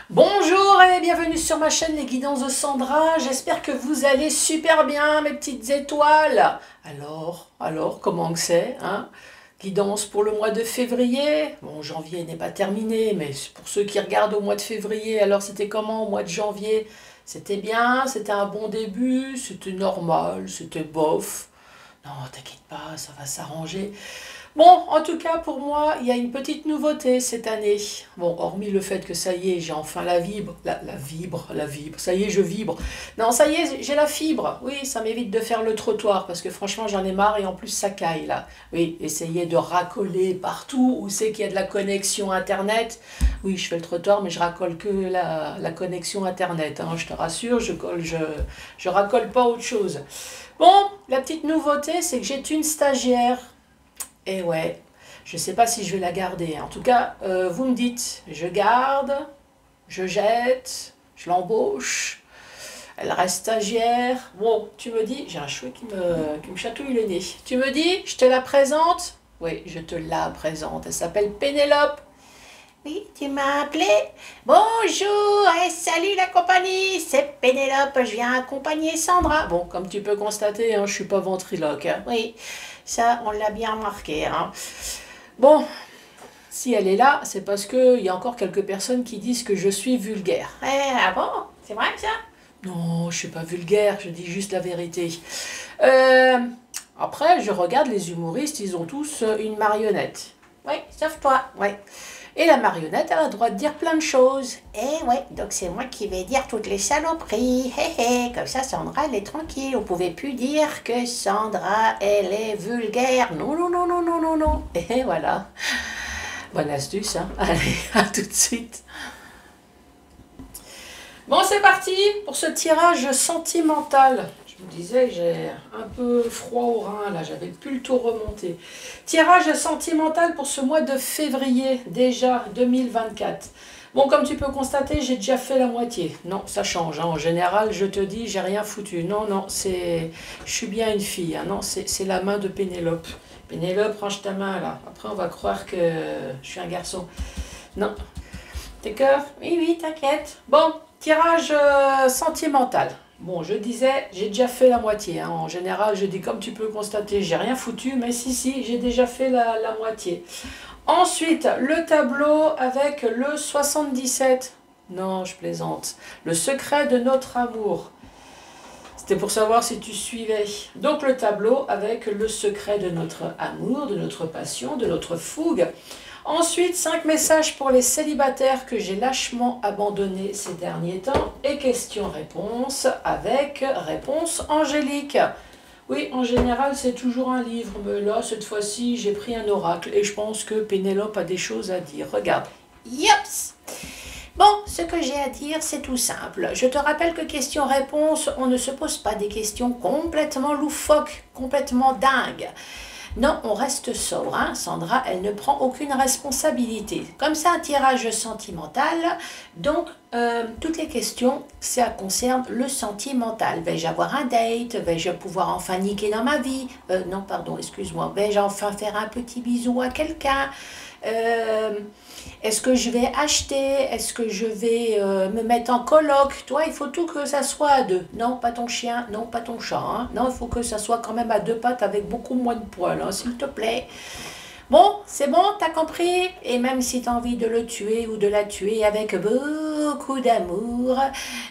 Bonjour et bienvenue sur ma chaîne Les Guidances de Sandra. J'espère que vous allez super bien, mes petites étoiles. Alors, comment que c'est, hein? Guidance pour le mois de février. Bon, janvier n'est pas terminé, mais pour ceux qui regardent au mois de février, alors c'était comment au mois de janvier? C'était bien, c'était un bon début, c'était normal, c'était bof. Non, t'inquiète pas, ça va s'arranger. Bon, en tout cas, pour moi, il y a une petite nouveauté cette année. Bon, hormis le fait que ça y est, j'ai enfin la vibre. La vibre. Ça y est, je vibre. Non, ça y est, j'ai la fibre. Oui, ça m'évite de faire le trottoir parce que franchement, j'en ai marre et en plus, ça caille là. Oui, essayez de racoler partout où c'est qu'il y a de la connexion Internet. Oui, je fais le trottoir, mais je racole que la connexion Internet, hein, je te rassure, je racole pas autre chose. Bon, la petite nouveauté, c'est que j'ai une stagiaire. Et ouais, je ne sais pas si je vais la garder. En tout cas, vous me dites, je garde, je jette, je l'embauche, elle reste stagiaire. Bon, tu me dis, j'ai un chouet qui me chatouille le nez. Tu me dis, je te la présente? Oui, je te la présente. Elle s'appelle Pénélope. Oui, tu m'as appelé? Bonjour, et salut la compagnie, c'est Pénélope, je viens accompagner Sandra. Bon, comme tu peux constater, hein, je suis pas ventriloque. Hein. Oui, ça, on l'a bien remarqué. Hein. Bon, si elle est là, c'est parce qu'il y a encore quelques personnes qui disent que je suis vulgaire. Ah bon? C'est vrai ça? Non, je suis pas vulgaire, je dis juste la vérité. Après, je regarde les humoristes, ils ont tous une marionnette. Oui, sauf toi, oui. Et la marionnette, elle a le droit de dire plein de choses. Eh ouais, donc c'est moi qui vais dire toutes les saloperies. Hé hé, comme ça Sandra, elle est tranquille. Vous pouvez plus dire que Sandra, elle est vulgaire. Non, non, non, non, non, non, non. Et voilà. Bonne astuce, hein. Allez, à tout de suite. Bon, c'est parti pour ce tirage sentimental. Je vous disais, j'ai un peu froid au rein, là, j'avais plus le tout remonté. Tirage sentimental pour ce mois de février, déjà 2024. Bon, comme tu peux constater, j'ai déjà fait la moitié. Non, ça change. Hein. En général, je te dis, j'ai rien foutu. Non, non, je suis bien une fille. Hein. Non, c'est la main de Pénélope. Pénélope, range ta main, là. Après, on va croire que je suis un garçon. Non. D'accord? Oui, oui, t'inquiète. Bon, tirage sentimental. Bon, je disais, j'ai déjà fait la moitié. Hein. En général, je dis, comme tu peux constater, j'ai rien foutu, mais si, j'ai déjà fait la moitié. Ensuite, le tableau avec le 77. Non, je plaisante. Le secret de notre amour. C'était pour savoir si tu suivais. Donc, le tableau avec le secret de notre amour, de notre passion, de notre fougue. Ensuite, 5 messages pour les célibataires que j'ai lâchement abandonnés ces derniers temps. Et questions-réponses avec réponse angélique. Oui, en général, c'est toujours un livre. Mais là, cette fois-ci, j'ai pris un oracle. Et je pense que Pénélope a des choses à dire. Regarde. Yops! Bon, ce que j'ai à dire, c'est tout simple. Je te rappelle que questions-réponses, on ne se pose pas des questions complètement loufoques, complètement dingues. Non, on reste sobre, hein. Sandra, elle ne prend aucune responsabilité. Comme ça, un tirage sentimental, donc toutes les questions, ça concerne le sentimental. Vais-je avoir un date? Vais-je pouvoir enfin niquer dans ma vie? Non, pardon, excuse-moi. Vais-je enfin faire un petit bisou à quelqu'un? Est-ce que je vais acheter? Est-ce que je vais me mettre en coloc? Toi, il faut tout que ça soit à deux. Non, pas ton chien, non, pas ton chat. Hein. Non, il faut que ça soit quand même à deux pattes avec beaucoup moins de poils, hein, s'il te plaît. Bon, c'est bon, t'as compris? Et même si t'as envie de le tuer ou de la tuer avec beaucoup d'amour,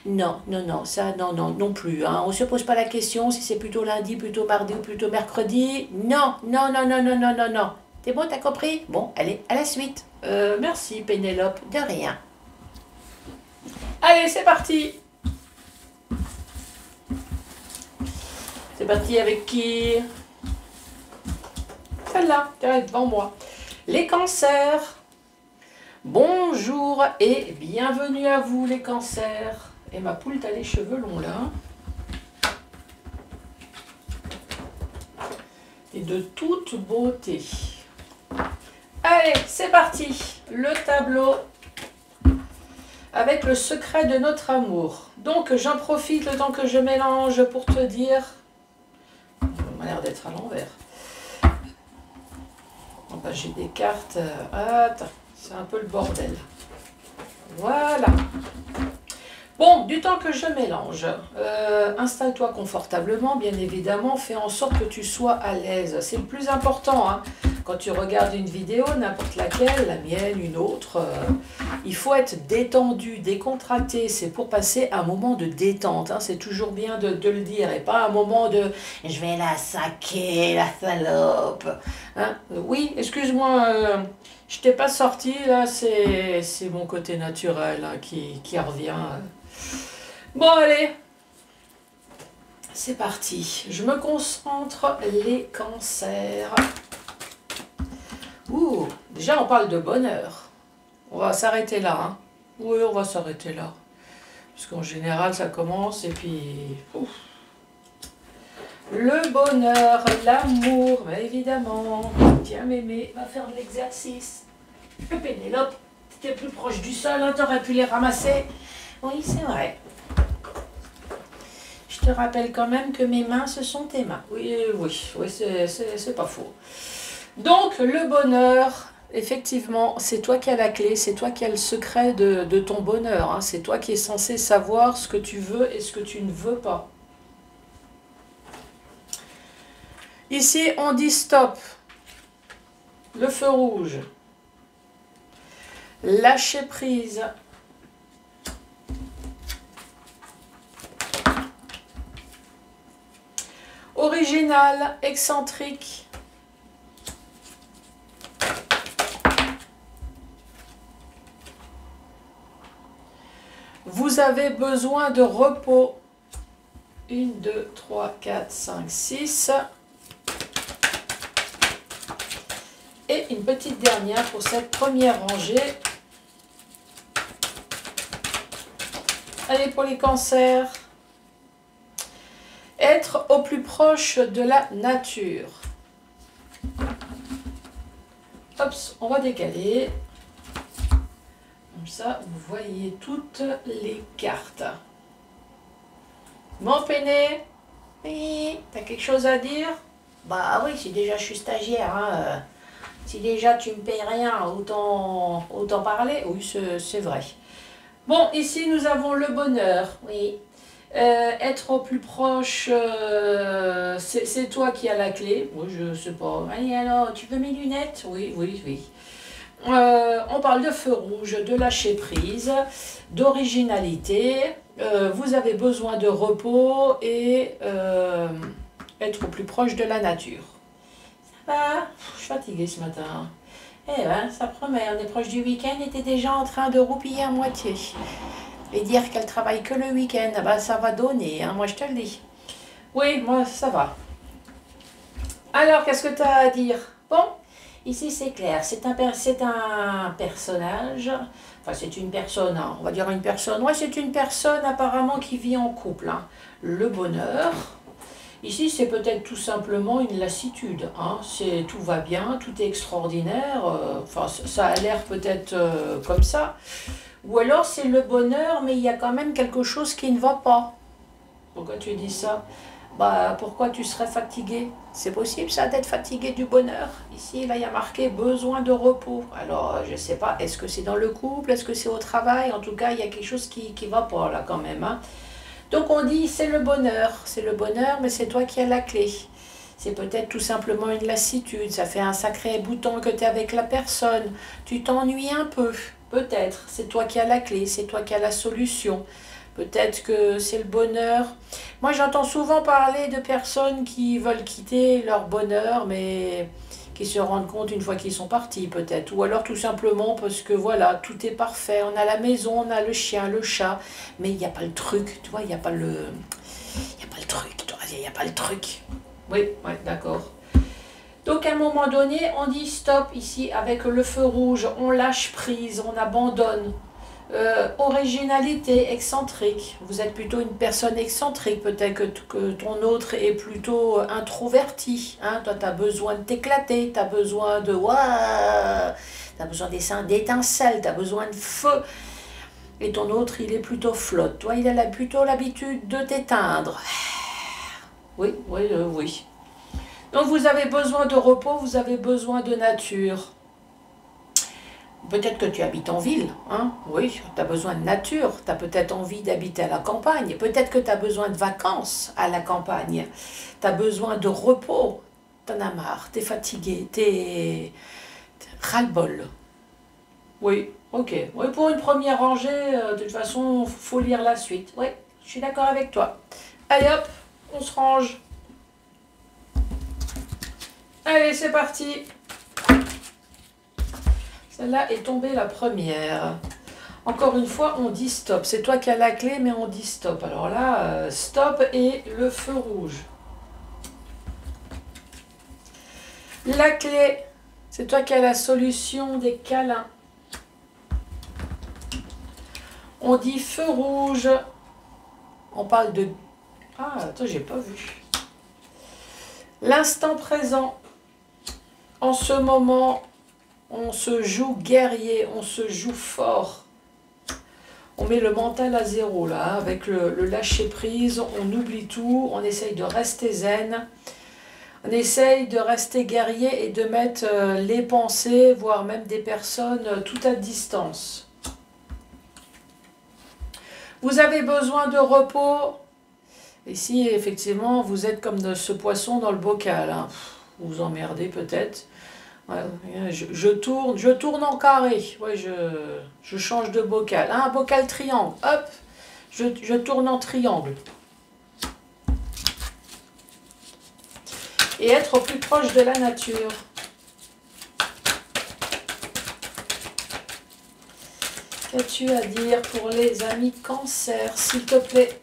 non, non, non, ça, non, non, non plus. Hein. On ne se pose pas la question si c'est plutôt lundi, plutôt mardi ou plutôt mercredi. Non, non, non, non, non, non, non, non. T'es bon, t'as compris? Bon, allez, à la suite. Merci Pénélope, de rien. Allez, c'est parti. C'est parti avec qui? Celle-là, devant moi. Les cancers. Bonjour et bienvenue à vous les cancers. Et ma poule, t'as les cheveux longs là. Et de toute beauté. Allez, c'est parti. Le tableau avec le secret de notre amour. Donc, j'en profite le temps que je mélange pour te dire... Ça m'a l'air d'être à l'envers. Oh, bah, j'ai des cartes... Attends, c'est un peu le bordel. Voilà. Bon, du temps que je mélange, installe-toi confortablement, bien évidemment, fais en sorte que tu sois à l'aise. C'est le plus important, hein. Quand tu regardes une vidéo, n'importe laquelle, la mienne, une autre, il faut être détendu, décontracté. C'est pour passer un moment de détente, hein. C'est toujours bien de le dire, et pas un moment de « je vais la saquer, la salope hein. » Oui, excuse-moi, je t'ai pas sorti, là, c'est mon côté naturel hein, qui revient. Bon, allez, c'est parti. Je me concentre, les cancers. Ouh, déjà on parle de bonheur. On va s'arrêter là. Hein. Oui, on va s'arrêter là. Parce qu'en général, ça commence et puis... Ouf. Le bonheur, l'amour, bah évidemment. Tiens, mémé, va faire de l'exercice. Pénélope, t'étais plus proche du sol, hein, t'aurais pu les ramasser. Oui, c'est vrai. Je te rappelle quand même que mes mains, ce sont tes mains. Oui, oui, c'est pas faux. Donc, le bonheur, effectivement, c'est toi qui as la clé, c'est toi qui as le secret de ton bonheur. Hein. C'est toi qui es censé savoir ce que tu veux et ce que tu ne veux pas. Ici, on dit stop. Le feu rouge. Lâcher prise. Original, excentrique. Vous avez besoin de repos. 1, 2, 3, 4, 5, 6. Et une petite dernière pour cette première rangée. Allez, pour les cancers. Être au plus proche de la nature. Hop, on va décaler. Comme ça, vous voyez toutes les cartes. Mon Péné, oui, t'as quelque chose à dire? Bah oui, si déjà je suis stagiaire, hein, si déjà tu me payes rien, autant parler. Oui, c'est vrai. Bon, ici nous avons le bonheur, oui. Être au plus proche, c'est toi qui as la clé. Moi, je sais pas. Allez, alors, tu veux mes lunettes? Oui, oui, oui. On parle de feu rouge, de lâcher prise, d'originalité. Vous avez besoin de repos et être au plus proche de la nature. Ça va? Je suis fatiguée ce matin. Eh ben, ça promet. On est proche du week-end et t'es déjà en train de roupiller à moitié. Et dire qu'elle travaille que le week-end, bah, ça va donner, hein, moi je te le dis. Oui, moi ça va. Alors, qu'est-ce que tu as à dire? Bon, ici c'est clair, c'est un personnage, enfin c'est une personne, hein, on va dire une personne, ouais c'est une personne apparemment qui vit en couple. Hein. Le bonheur, ici c'est peut-être tout simplement une lassitude, hein. Tout va bien, tout est extraordinaire, enfin ça a l'air peut-être comme ça. Ou alors c'est le bonheur, mais il y a quand même quelque chose qui ne va pas. Pourquoi tu dis ça? Bah, pourquoi tu serais fatigué? C'est possible ça d'être fatigué du bonheur? Ici, là, il y a marqué besoin de repos. Alors, je ne sais pas, est-ce que c'est dans le couple? Est-ce que c'est au travail? En tout cas, il y a quelque chose qui ne va pas là quand même. Hein. Donc on dit c'est le bonheur, mais c'est toi qui as la clé. C'est peut-être tout simplement une lassitude, ça fait un sacré bout de temps que tu es avec la personne, tu t'ennuies un peu, peut-être, c'est toi qui as la clé, c'est toi qui as la solution. Peut-être que c'est le bonheur. Moi j'entends souvent parler de personnes qui veulent quitter leur bonheur, mais qui se rendent compte une fois qu'ils sont partis peut-être. Ou alors tout simplement parce que voilà, tout est parfait, on a la maison, on a le chien, le chat, mais il n'y a pas le truc, tu vois, il n'y a pas le... Il n'y a pas le truc, tu vois, il n'y a pas le truc. Oui, ouais, d'accord. Donc à un moment donné, on dit stop ici avec le feu rouge, on lâche prise, on abandonne. Originalité, excentrique. Vous êtes plutôt une personne excentrique, peut-être que ton autre est plutôt introverti. Hein? Toi, tu as besoin de t'éclater, tu as besoin de... Tu as besoin d'étincelles, tu as besoin de feu. Et ton autre, il est plutôt flotte. Toi, il a plutôt l'habitude de t'éteindre. Oui, oui, oui. Donc vous avez besoin de repos, vous avez besoin de nature. Peut-être que tu habites en ville, hein? Oui, tu as besoin de nature, tu as peut-être envie d'habiter à la campagne, peut-être que tu as besoin de vacances à la campagne, tu as besoin de repos, t'en as marre, t'es fatigué, t'es ras-le-bol. Oui, ok. Oui, pour une première rangée, de toute façon, faut lire la suite. Oui, je suis d'accord avec toi. Allez hop, on se range. Allez, c'est parti. Celle-là est tombée la première. Encore une fois, on dit stop. C'est toi qui as la clé, mais on dit stop. Alors là, stop et le feu rouge. La clé, c'est toi qui as la solution des câlins. On dit feu rouge. On parle de... Ah, attends, j'ai pas vu. L'instant présent. En ce moment, on se joue guerrier, on se joue fort. On met le mental à zéro là, avec le lâcher prise, on oublie tout, on essaye de rester zen, on essaye de rester guerrier et de mettre les pensées, voire même des personnes, tout à distance. Vous avez besoin de repos. Ici, effectivement, vous êtes comme de ce poisson dans le bocal. Hein. Vous vous emmerdez peut-être. Ouais, je tourne en carré. Ouais, je change de bocal. Un bocal triangle. Hop, je tourne en triangle. Et être au plus proche de la nature. Qu'as-tu à dire pour les amis cancer, s'il te plaît?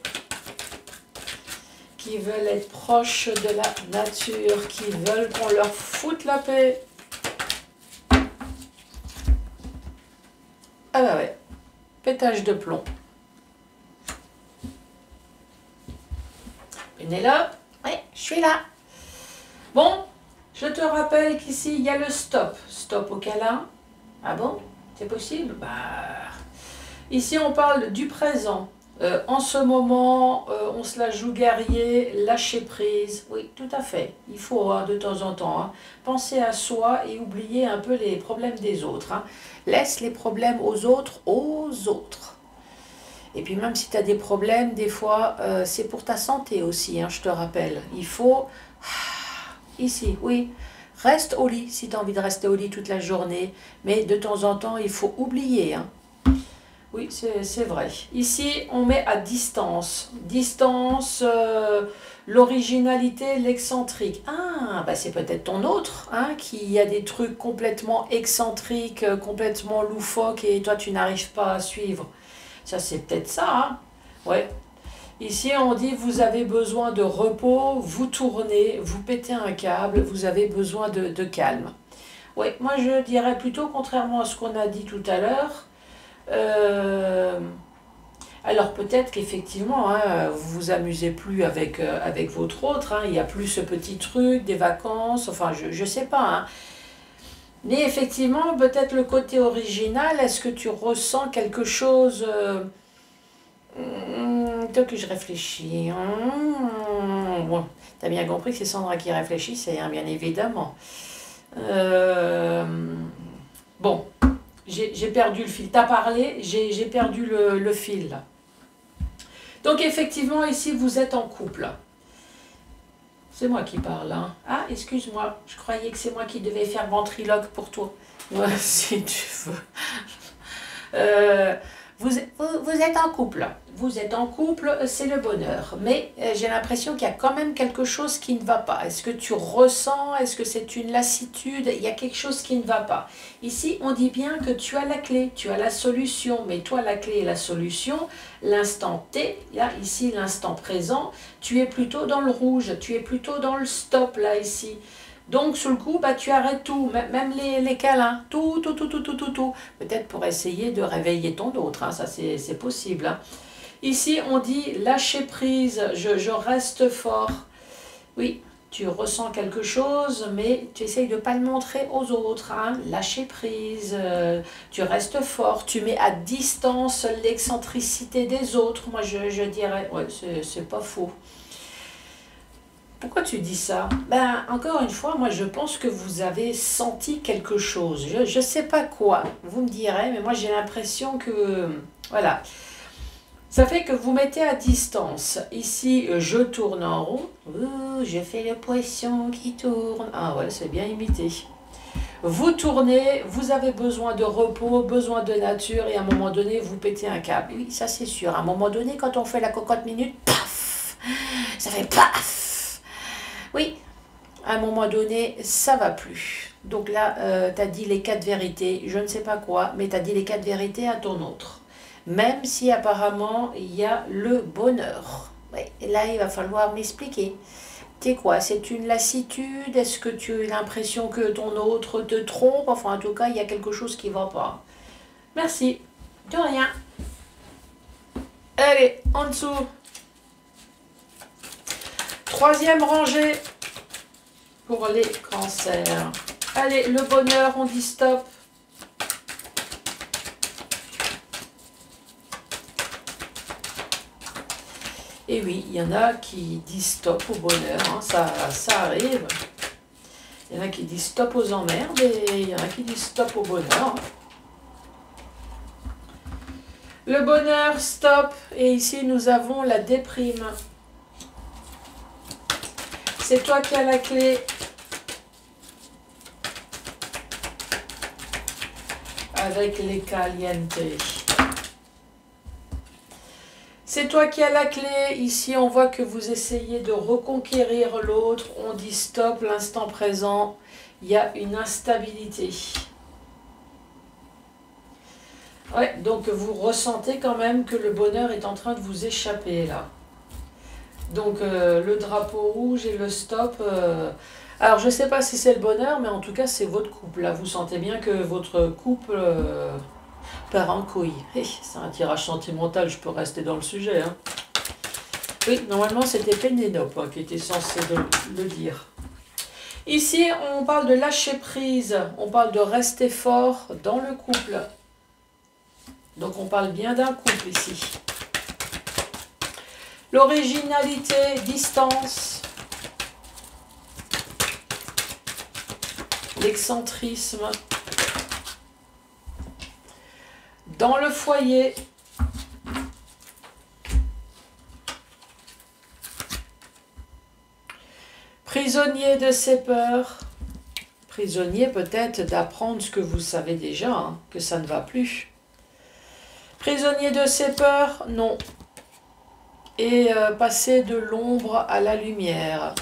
Qui veulent être proches de la nature, qui veulent qu'on leur foute la paix. Ah bah ouais, pétage de plomb. Pénélope, ouais, je suis là. Bon, je te rappelle qu'ici, il y a le stop. Stop au câlin. Ah bon? C'est possible? Bah, ici, on parle du présent. En ce moment, on se la joue guerrier, lâcher prise. Oui, tout à fait. Il faut de temps en temps penser à soi et oublier un peu les problèmes des autres. Laisse les problèmes aux autres. Et puis même si tu as des problèmes, des fois, c'est pour ta santé aussi, je te rappelle. Il faut... Ici, oui. Reste au lit si tu as envie de rester au lit toute la journée. Mais de temps en temps, il faut oublier. Oui, c'est vrai. Ici, on met à distance. Distance, l'originalité, l'excentrique. Ah, bah c'est peut-être ton autre, qui a des trucs complètement excentriques, complètement loufoques, et toi, tu n'arrives pas à suivre. Ça, c'est peut-être ça, Ouais. Ici, on dit, vous avez besoin de repos, vous tournez, vous pétez un câble, vous avez besoin de calme. Oui, moi, je dirais plutôt, contrairement à ce qu'on a dit tout à l'heure, alors peut-être qu'effectivement, vous vous amusez plus avec votre autre, il n'y a plus ce petit truc, des vacances, enfin je sais pas. Mais effectivement, peut-être le côté original, est-ce que tu ressens quelque chose tant que je réfléchis. Bon, tu as bien compris que c'est Sandra qui réfléchissait, bien évidemment. Bon. J'ai perdu le fil. Tu as parlé, j'ai perdu le fil. Là. Donc effectivement, ici, vous êtes en couple. C'est moi qui parle. Ah, excuse-moi. Je croyais que c'est moi qui devais faire ventriloque pour toi. Ouais, si tu veux. Vous êtes en couple. Vous êtes en couple, c'est le bonheur. Mais j'ai l'impression qu'il y a quand même quelque chose qui ne va pas. Est-ce que tu ressens? Est-ce que c'est une lassitude? Il y a quelque chose qui ne va pas. Ici, on dit bien que tu as la clé, tu as la solution. Mais toi, la clé et la solution, l'instant T, là, ici, l'instant présent, tu es plutôt dans le rouge. Tu es plutôt dans le stop, là, ici. Donc, sur le coup, tu arrêtes tout, même les câlins, tout. Peut-être pour essayer de réveiller ton autre, ça c'est possible. Ici, on dit lâcher prise, je reste fort. Oui, tu ressens quelque chose, mais tu essayes de ne pas le montrer aux autres. Lâcher prise, tu restes fort, tu mets à distance l'excentricité des autres. Moi, je dirais, ouais, c'est pas faux. Pourquoi tu dis ça? Ben, encore une fois, moi je pense que vous avez senti quelque chose. Je ne sais pas quoi, vous me direz, mais moi j'ai l'impression que... Voilà. Ça fait que vous mettez à distance. Ici, je tourne en rond. Ouh, je fais le poisson qui tourne. Ah ouais, c'est bien imité. Vous tournez, vous avez besoin de repos, besoin de nature, et à un moment donné, vous pétez un câble. Oui, ça c'est sûr. À un moment donné, quand on fait la cocotte minute, paf, ça fait paf. Oui, à un moment donné, ça va plus. Donc là, tu as dit les 4 vérités, je ne sais pas quoi, mais tu as dit les 4 vérités à ton autre. Même si apparemment, il y a le bonheur. Oui, et là, il va falloir m'expliquer. C'est quoi? C'est une lassitude? Est-ce que tu as l'impression que ton autre te trompe? Enfin, en tout cas, il y a quelque chose qui ne va pas. Merci. De rien. Allez, en dessous. Troisième rangée pour les cancers. Allez, le bonheur, on dit stop. Et oui, il y en a qui disent stop au bonheur, hein, ça arrive. Il y en a qui disent stop aux emmerdes et il y en a qui disent stop au bonheur. Le bonheur, stop. Et ici, nous avons la déprime. C'est toi qui as la clé. Avec les calientes. C'est toi qui as la clé. Ici, on voit que vous essayez de reconquérir l'autre. On dit stop, l'instant présent. Il y a une instabilité. Ouais, donc vous ressentez quand même que le bonheur est en train de vous échapper là. Donc le drapeau rouge et le stop. Alors je ne sais pas si c'est le bonheur, mais en tout cas c'est votre couple. Là, vous sentez bien que votre couple part en couille. C'est un tirage sentimental, je peux rester dans le sujet. Hein. Oui, normalement c'était Pénélope hein, qui était censée le dire. Ici, on parle de lâcher prise, on parle de rester fort dans le couple. Donc on parle bien d'un couple ici. L'originalité, distance, l'excentrisme. Dans le foyer, prisonnier de ses peurs, prisonnier peut-être d'apprendre ce que vous savez déjà, hein, que ça ne va plus. Prisonnier de ses peurs, non. Et passer de l'ombre à la lumière.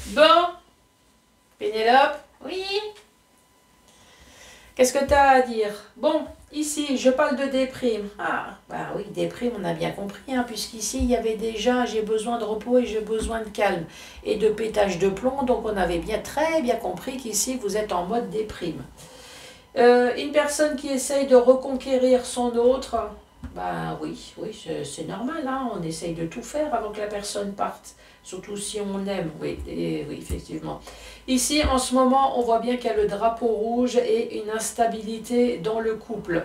Bon, Pénélope, oui. Qu'est-ce que tu as à dire? Bon, ici, je parle de déprime. Ah, bah oui, déprime, on a bien compris, hein, puisqu'ici, il y avait déjà, j'ai besoin de repos et j'ai besoin de calme. Et de pétage de plomb, donc on avait bien très bien compris qu'ici, vous êtes en mode déprime. Une personne qui essaye de reconquérir son autre, bah oui, c'est normal, hein, on essaye de tout faire avant que la personne parte. Surtout si on aime, oui, oui, effectivement. Ici, en ce moment, on voit bien qu'il y a le drapeau rouge et une instabilité dans le couple.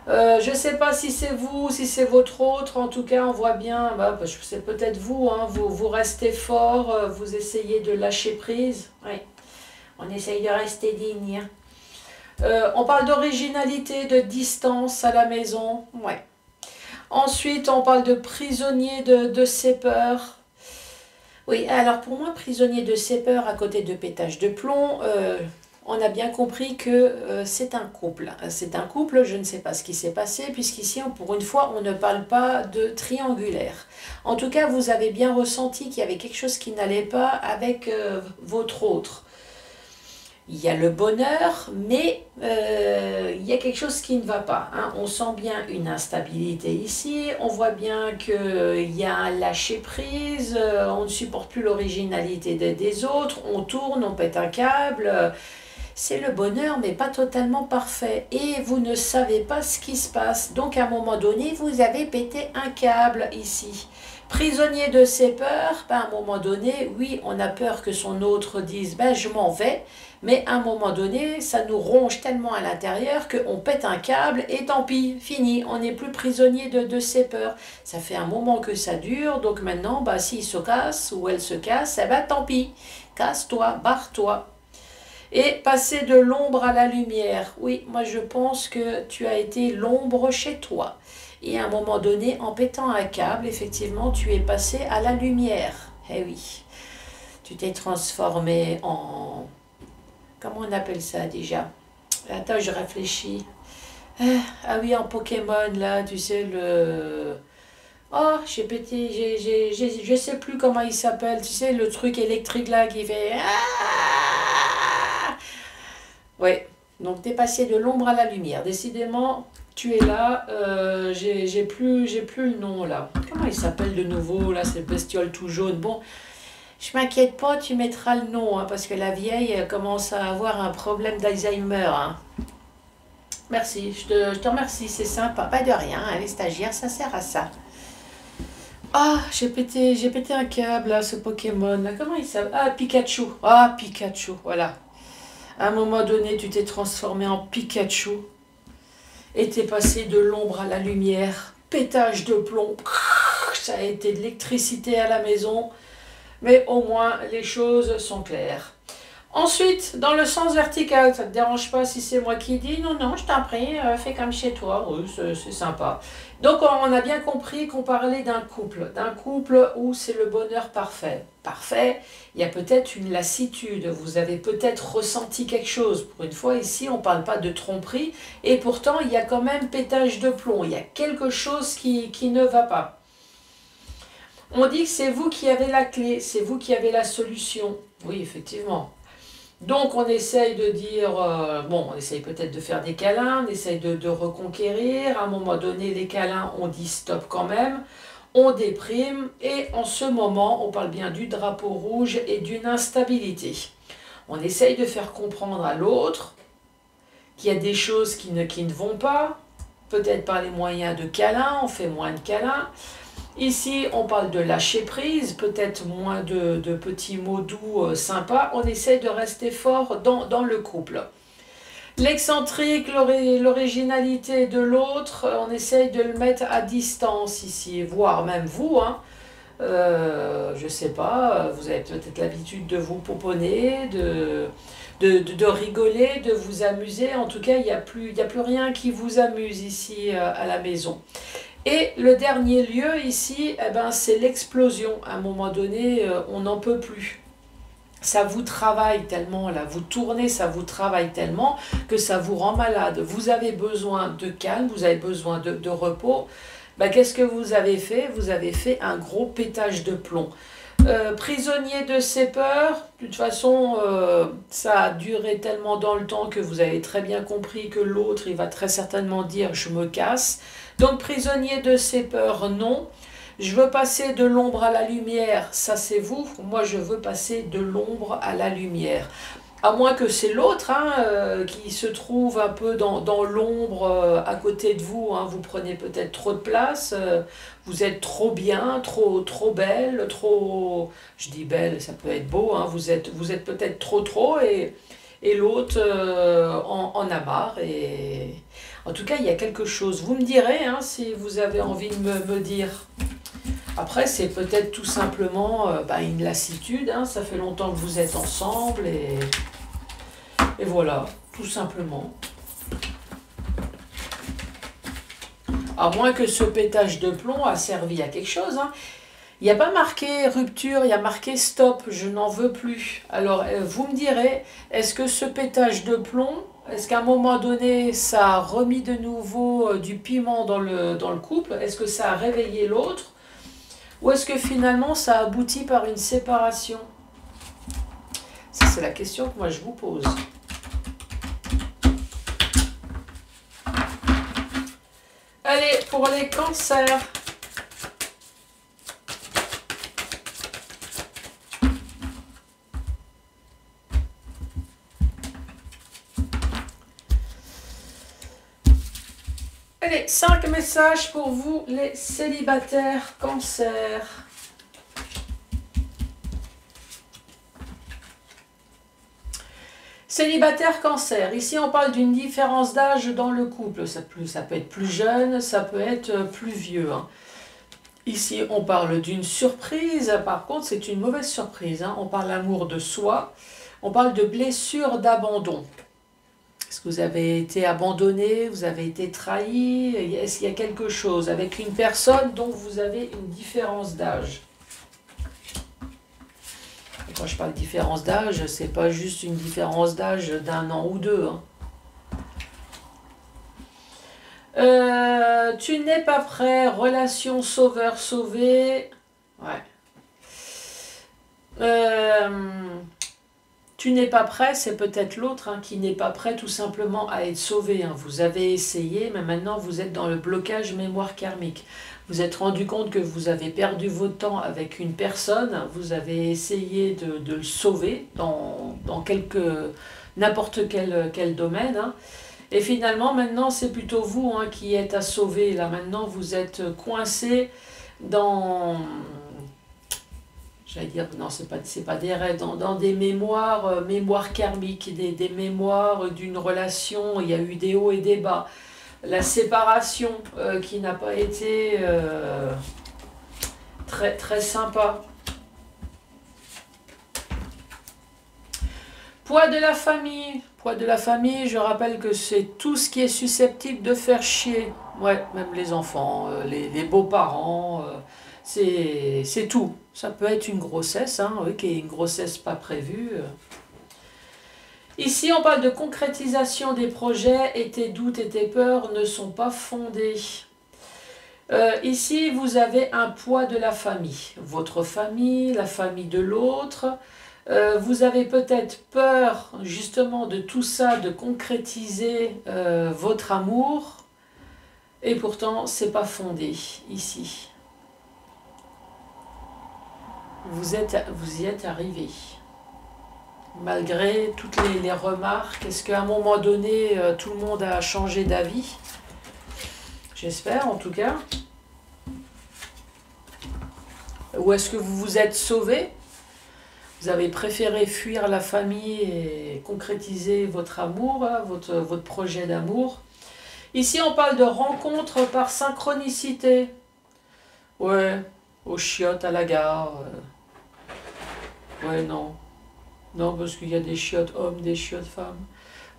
Je ne sais pas si c'est vous, si c'est votre autre, en tout cas, on voit bien, bah, c'est peut-être vous, hein, vous restez fort, vous essayez de lâcher prise. Oui, on essaye de rester digne. On parle d'originalité, de distance à la maison, ouais. Ensuite, on parle de prisonnier de ses peurs. Oui, alors pour moi, prisonnier de ses peurs à côté de pétage de plomb, on a bien compris que c'est un couple. C'est un couple, je ne sais pas ce qui s'est passé, puisqu'ici, pour une fois, on ne parle pas de triangulaire. En tout cas, vous avez bien ressenti qu'il y avait quelque chose qui n'allait pas avec votre autre. Il y a le bonheur, mais il y a quelque chose qui ne va pas. Hein. On sent bien une instabilité ici, on voit bien qu'il y a un lâcher-prise, on ne supporte plus l'originalité des autres, on tourne, on pète un câble. C'est le bonheur, mais pas totalement parfait. Et vous ne savez pas ce qui se passe. Donc à un moment donné, vous avez pété un câble ici. Prisonnier de ses peurs, ben, à un moment donné, oui, on a peur que son autre dise ben, « je m'en vais ». Mais à un moment donné, ça nous ronge tellement à l'intérieur qu'on pète un câble et tant pis, fini, on n'est plus prisonnier de ses peurs. Ça fait un moment que ça dure, donc maintenant, bah, s'il se casse ou elle se casse, eh ben, tant pis, casse-toi, barre-toi. Et passer de l'ombre à la lumière. Oui, moi je pense que tu as été l'ombre chez toi. Et à un moment donné, en pétant un câble, effectivement, tu es passé à la lumière. Eh oui, tu t'es transformé en... Comment on appelle ça déjà? Attends, je réfléchis. Ah oui, en Pokémon, là, tu sais, le... Oh, j'ai pété, je sais plus comment il s'appelle. Tu sais, le truc électrique là qui fait... Ah, ouais, donc t'es passé de l'ombre à la lumière. Décidément, tu es là. J'ai plus le nom là. Comment il s'appelle de nouveau là, cette bestiole tout jaune? Bon, je m'inquiète pas, tu mettras le nom, hein, parce que la vieille commence à avoir un problème d'Alzheimer. Hein. Merci, je te remercie, c'est sympa. Pas de rien, hein, les stagiaires, ça sert à ça. Ah, j'ai pété un câble là, ce Pokémon là. Comment il s'appelle? Ah, Pikachu. Ah, Pikachu, voilà. À un moment donné, tu t'es transformé en Pikachu et t'es passé de l'ombre à la lumière. Pétage de plomb. Ça a été de l'électricité à la maison. Mais au moins, les choses sont claires. Ensuite, dans le sens vertical, ça ne te dérange pas si c'est moi qui dis? Non, non, je t'en prie, fais comme chez toi. Oui, c'est sympa. Donc, on a bien compris qu'on parlait d'un couple où c'est le bonheur parfait. Parfait, il y a peut-être une lassitude, vous avez peut-être ressenti quelque chose. Pour une fois, ici, on ne parle pas de tromperie, et pourtant, il y a quand même pétage de plomb. Il y a quelque chose qui ne va pas. On dit que c'est vous qui avez la clé, c'est vous qui avez la solution. Oui, effectivement. Donc on essaye de dire, bon, on essaye peut-être de faire des câlins, on essaye de reconquérir. À un moment donné, les câlins, on dit stop quand même, on déprime. Et en ce moment, on parle bien du drapeau rouge et d'une instabilité. On essaye de faire comprendre à l'autre qu'il y a des choses qui ne vont pas, peut-être par les moyens de câlins, on fait moins de câlins. Ici, on parle de lâcher prise, peut-être moins de petits mots doux sympas. On essaie de rester fort dans le couple. L'excentrique, l'originalité de l'autre, on essaye de le mettre à distance ici, voire même vous. Hein. Je ne sais pas, vous avez peut-être l'habitude de vous poponner, de rigoler, de vous amuser. En tout cas, il n'y a plus rien qui vous amuse ici à la maison. Et le dernier lieu ici, eh ben, c'est l'explosion. À un moment donné, on n'en peut plus. Ça vous travaille tellement, là, vous tournez, ça vous travaille tellement que ça vous rend malade. Vous avez besoin de calme, vous avez besoin de repos. Ben, qu'est-ce que vous avez fait? Vous avez fait un gros pétage de plomb. Prisonnier de ses peurs, de toute façon, ça a duré tellement dans le temps que vous avez très bien compris que l'autre, il va très certainement dire « je me casse ». Donc prisonnier de ses peurs, non. Je veux passer de l'ombre à la lumière, ça c'est vous. Moi je veux passer de l'ombre à la lumière. À moins que c'est l'autre hein, qui se trouve un peu dans l'ombre à côté de vous. Hein. Vous prenez peut-être trop de place, vous êtes trop bien, trop belle, trop... Je dis belle, ça peut être beau, hein. Vous êtes peut-être trop et l'autre en a marre. Et... En tout cas, il y a quelque chose. Vous me direz hein, si vous avez envie de me dire. Après, c'est peut-être tout simplement une lassitude. Hein. Ça fait longtemps que vous êtes ensemble et voilà, tout simplement. À moins que ce pétage de plomb a servi à quelque chose. Hein. Il n'y a pas marqué rupture, il y a marqué stop, je n'en veux plus. Alors, vous me direz, est-ce que ce pétage de plomb, est-ce qu'à un moment donné, ça a remis de nouveau du piment dans le couple? Est-ce que ça a réveillé l'autre? Ou est-ce que finalement, ça aboutit par une séparation? Ça, c'est la question que moi, je vous pose. Allez, pour les cancers. Allez, 5 messages pour vous, les célibataires cancer. Célibataire cancer, ici on parle d'une différence d'âge dans le couple, ça peut être plus jeune, ça peut être plus vieux. Hein. Ici on parle d'une surprise, par contre c'est une mauvaise surprise, hein. On parle d'amour de soi, on parle de blessure, d'abandon. Est-ce que vous avez été abandonné, vous avez été trahi, est-ce qu'il y a quelque chose avec une personne dont vous avez une différence d'âge? Quand je parle de différence d'âge, c'est pas juste une différence d'âge d'un an ou deux. Hein. Tu n'es pas prêt, relation sauveur-sauvé. Ouais. Tu n'es pas prêt, c'est peut-être l'autre hein, qui n'est pas prêt tout simplement à être sauvé. Hein. Vous avez essayé, mais maintenant vous êtes dans le blocage mémoire karmique. Vous êtes rendu compte que vous avez perdu votre temps avec une personne, vous avez essayé de le sauver dans n'importe quel domaine. Hein. Et finalement, maintenant, c'est plutôt vous hein, qui êtes à sauver. Là, maintenant, vous êtes coincé dans... J'allais dire, non, c'est pas des rêves, dans des mémoires karmiques, des mémoires d'une relation, il y a eu des hauts et des bas. La séparation qui n'a pas été très, très sympa. Poids de la famille. Poids de la famille, je rappelle que c'est tout ce qui est susceptible de faire chier. Ouais, même les enfants, les beaux-parents, c'est tout. Ça peut être une grossesse, hein, oui, qui est une grossesse pas prévue. Ici, on parle de concrétisation des projets et tes doutes et tes peurs ne sont pas fondés. Ici, vous avez un poids de la famille. Votre famille, la famille de l'autre. Vous avez peut-être peur justement de tout ça, de concrétiser votre amour. Et pourtant, c'est pas fondé ici. Vous y êtes arrivé. Malgré toutes les remarques, est-ce qu'à un moment donné, tout le monde a changé d'avis? J'espère en tout cas. Ou est-ce que vous vous êtes sauvé? Vous avez préféré fuir la famille et concrétiser votre amour, votre projet d'amour. Ici, on parle de rencontre par synchronicité. Ouais, aux chiottes à la gare. Ouais, non. Non, parce qu'il y a des chiottes hommes, des chiottes femmes.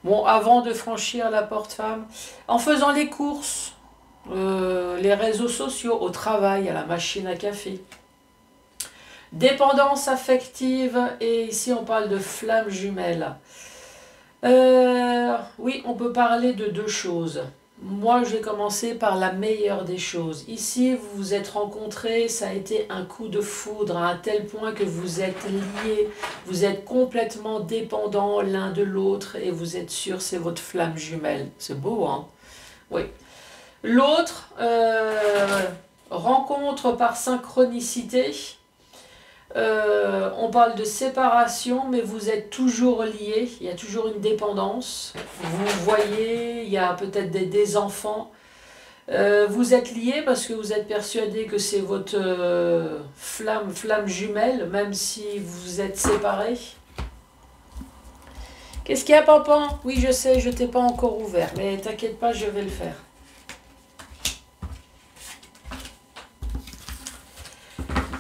Bon, avant de franchir la porte femme, en faisant les courses, les réseaux sociaux, au travail, à la machine à café. Dépendance affective, et ici on parle de flamme jumelle. Oui, on peut parler de deux choses. Moi, j'ai commencé par la meilleure des choses. Ici, vous vous êtes rencontrés, ça a été un coup de foudre à un tel point que vous êtes liés, vous êtes complètement dépendants l'un de l'autre et vous êtes sûr c'est votre flamme jumelle. C'est beau, hein? Oui. L'autre, rencontre par synchronicité. On parle de séparation, mais vous êtes toujours liés, il y a toujours une dépendance. Vous voyez, il y a peut-être des enfants. Vous êtes liés parce que vous êtes persuadé que c'est votre flamme jumelle, même si vous êtes séparés. Qu'est-ce qu'il y a, Pampan? Oui, je sais, je t'ai pas encore ouvert, mais t'inquiète pas, je vais le faire.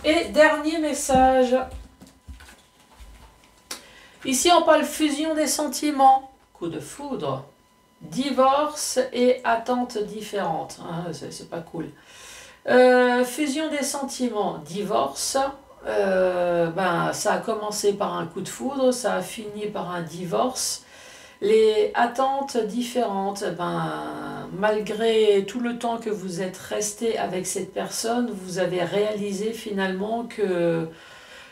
Et dernier message. Ici, on parle fusion des sentiments, coup de foudre, divorce et attentes différentes. Hein, c'est pas cool. Fusion des sentiments, divorce. Ça a commencé par un coup de foudre, ça a fini par un divorce. Les attentes différentes, malgré tout le temps que vous êtes resté avec cette personne, vous avez réalisé finalement que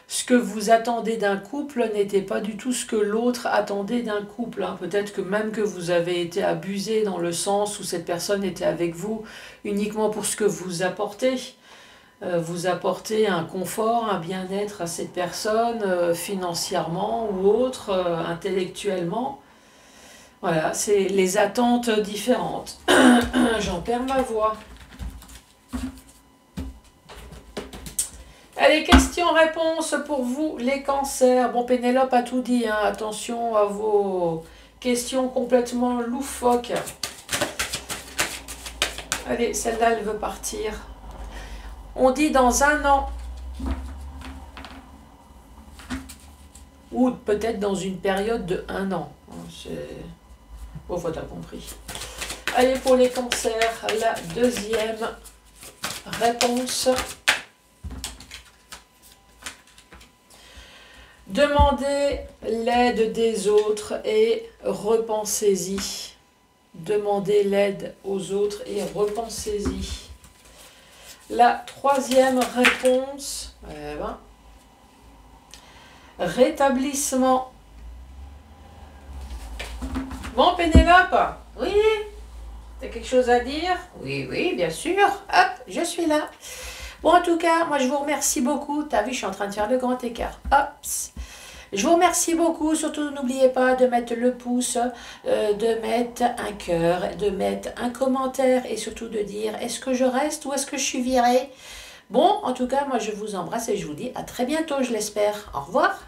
ce que vous attendez d'un couple n'était pas du tout ce que l'autre attendait d'un couple. Hein. Peut-être que même que vous avez été abusé dans le sens où cette personne était avec vous uniquement pour ce que vous apportez. Vous apportez un confort, un bien-être à cette personne, financièrement ou autre, intellectuellement. Voilà, c'est les attentes différentes. J'en perds ma voix. Allez, questions-réponses pour vous, les cancers. Bon, Pénélope a tout dit, hein. Attention à vos questions complètement loufoques. Allez, celle-là, elle veut partir. On dit dans 1 an. Ou peut-être dans une période de 1 an. Bon, faut t'as compris. Allez, pour les cancers, la deuxième réponse. Demandez l'aide des autres et repensez-y. Demandez l'aide aux autres et repensez-y. La troisième réponse, rétablissement. Bon, Pénélope, oui, t'as quelque chose à dire? Oui, oui, bien sûr. Hop, je suis là. Bon, en tout cas, moi, je vous remercie beaucoup. T'as vu, je suis en train de faire le grand écart. Hop. Je vous remercie beaucoup. Surtout, n'oubliez pas de mettre le pouce, de mettre un cœur, de mettre un commentaire et surtout de dire est-ce que je reste ou est-ce que je suis virée? Bon, en tout cas, moi, je vous embrasse et je vous dis à très bientôt, je l'espère. Au revoir.